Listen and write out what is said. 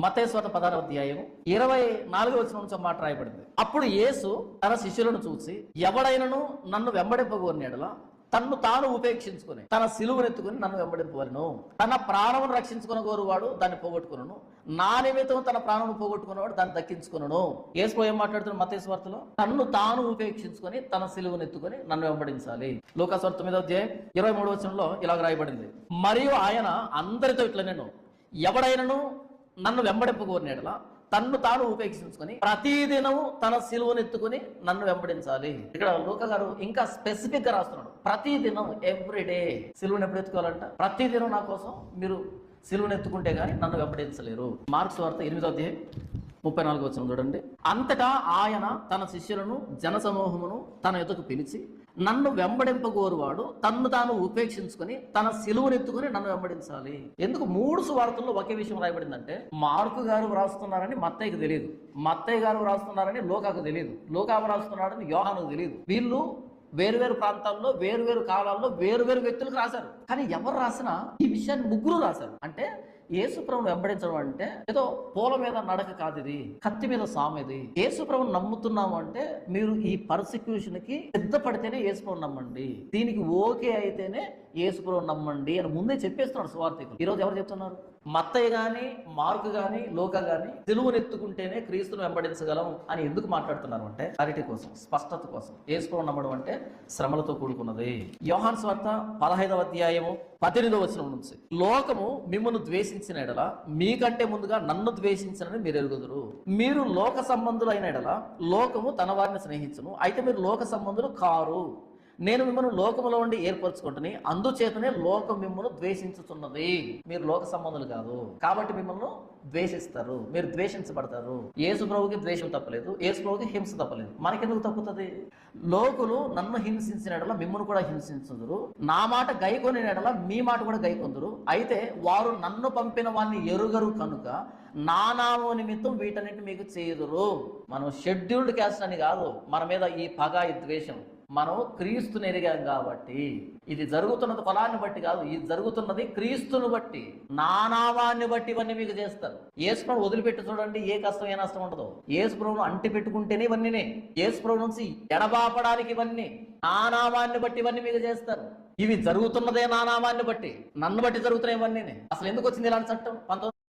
మత్తయి సువార్త 16వ అధ్యాయం 24వ వచనం నుంచి మాట రాయబడింది. అప్పుడు యేసు తన శిష్యులను చూసి, ఎవడైనను నన్ను వెంబడింపగోరిన యెడల తన్ను తాను ఉపేక్షించుకుని తన సిలువనెత్తుకుని నన్ను వెంబడింపవలెను. తన ప్రాణమును రక్షించుకునగోరువాడు దాన్ని పోగొట్టుకును, నా నిమిత్తం తన ప్రాణమును పోగొట్టుకున్నవాడు దాన్ని దక్కించుకును. యేసు ఏం మాట్లాడుతున్నాడు మత్తయి సువార్తలో? తన్ను తాను ఉపేక్షించుకొని తన సిలువనెత్తుకొని నన్ను వెంబడించాలి. లూకా సువార్త 9వ అధ్యాయం 23వ వచనంలో ఇలాగ రాయబడింది, మరియు ఆయన అందరితో ఇట్లా, నేను ఎవడైనను నన్ను వెంబడింపగోరిన యెడల తన్ను తాను ఉపేక్షించుకొని ప్రతిదినము తన సిలువనెత్తుకుని నన్ను వెంబడించాలి. ఇక్కడ లూకా గారు ఇంకా స్పెసిఫిక్ గా రాస్తున్నాడు, ప్రతిదినం, ఎవ్రీడే. సిలువను ఎప్పుడు ఎత్తుకోవాలంట? ప్రతిదినం నా కోసం మీరు సిలువను ఎత్తుకుంటే గానీ నన్ను వెంబడించలేరు. మార్క్స్ వార్త 8వ అధ్యాయం 34వ వచనం చూడండి. అంతటా ఆయన తన శిష్యులను జనసమూహమును తన ఎదుకు పిలిచి, నన్ను వెంబడింపగోరువాడు తన్ను తాను ఉపేక్షించుకొని తన సిలువనెత్తుకుని నన్ను వెంబడించాలి. ఎందుకు 3 సువార్తల్లో ఒకే విషయం రాయబడిందంటే, మార్కు గారు వ్రాస్తున్నారని మత్తయికి తెలియదు, మత్తయి గారు వ్రాస్తున్నారని లూకాకు తెలియదు, లూకా వ్రాస్తున్నారని యోహానుకు తెలియదు. వీళ్ళు వేరువేరు ప్రాంతాల్లో వేరువేరు కాలాల్లో వేరువేరు వ్యక్తులకు రాశారు. కానీ ఎవరు రాసినా ఈ విషయాన్ని ముగ్గురు రాశారు. అంటే యేసుప్రభుని వెంబడించడం అంటే ఏదో పూల మీద నడక కాదు, ఇది కత్తి మీద సాము. ఇది యేసుప్రభుని నమ్ముతున్నాము అంటే మీరు ఈ పర్సిక్యూషన్ కి సిద్ధపడితేనే యేసుప్రభుని నమ్మండి, దీనికి ఓకే అయితేనే యేసుప్రభుని నమ్మండి అని ముందే చెప్పేస్తున్నాడు సువార్థికులు. ఈ రోజు ఎవరు చెప్తున్నారు? మత్తయి గాని మార్కు గాని లూకా గాని సిలువనెత్తుకుంటేనే క్రీస్తును వెంబడించగలం అని ఎందుకు మాట్లాడుతున్నారు అంటే, క్లారిటీ కోసం, స్పష్టత కోసం. యేసుప్రభుని నమ్మడం అంటే శ్రమలతో కూడుకున్నది. యోహాను సువార్త 15వ అధ్యాయము 18వ వచనం నుంచి, లోకము మిమ్మల్ని ద్వేషించిన ఎడల మీకంటే ముందుగా నన్ను ద్వేషించనని మీరు ఎరుగుదురు. మీరు లోక సంబంధులైన ఎడల లోకము తన వారిని స్నేహించును, అయితే మీరు లోక సంబంధులు కారు. నేను మిమ్మల్ని లోకములో ఉండి ఏర్పరచుకుంటుని, అందుచేతనే లోకం మిమ్మల్ని ద్వేషించుతున్నది. మీరు లోక సంబంధులు కాదు కాబట్టి మిమ్మల్ని ద్వేషిస్తారు, మీరు ద్వేషించబడతారు. యేసు ప్రభువుకి ద్వేషం తప్పలేదు, యేసు ప్రభువుకి హింస తప్పలేదు, మనకెందుకు తప్పుతుంది? లోకులు నన్ను హింసించిన ఎడల మిమ్మల్ని కూడా హింసించుదురు, నా మాట గైకొని ఎడల మీ మాట కూడా గైకొందురు. అయితే వారు నన్ను పంపిన వారిని ఎరుగరు కనుక నా నామము నిమిత్తం వీటన్నిటి మీకు చేయుదురు. మనం షెడ్యూల్డ్ క్యాస్ట్ అని కాదు, మన మీద ఈ పగ, ఈ ద్వేషం. మనం క్రీస్తుని ఎరిగాం కాబట్టి. ఇది జరుగుతున్నది ఫలాన్ని బట్టి కాదు, ఇది జరుగుతున్నది క్రీస్తుని బట్టి, నా నామాన్ని బట్టి ఇవన్నీ మీకు చేస్తారు. యేసుప్రభు వదిలిపెట్టి చూడండి, ఏ కష్టం ఏ నష్టం ఉండదు. యేసుప్రభును అంటి పెట్టుకుంటేనే ఇవన్నీ, యేసుప్రభు నుంచి ఎడబాపడానికి ఇవన్నీ, నా నామాన్ని బట్టి ఇవన్నీ మీకు చేస్తారు. ఇవి జరుగుతున్నదే నా నామాన్ని బట్టి, నన్ను బట్టి జరుగుతున్నాయి ఇవన్నీ. అసలు ఎందుకు వచ్చింది ఇలాంటి చట్టం?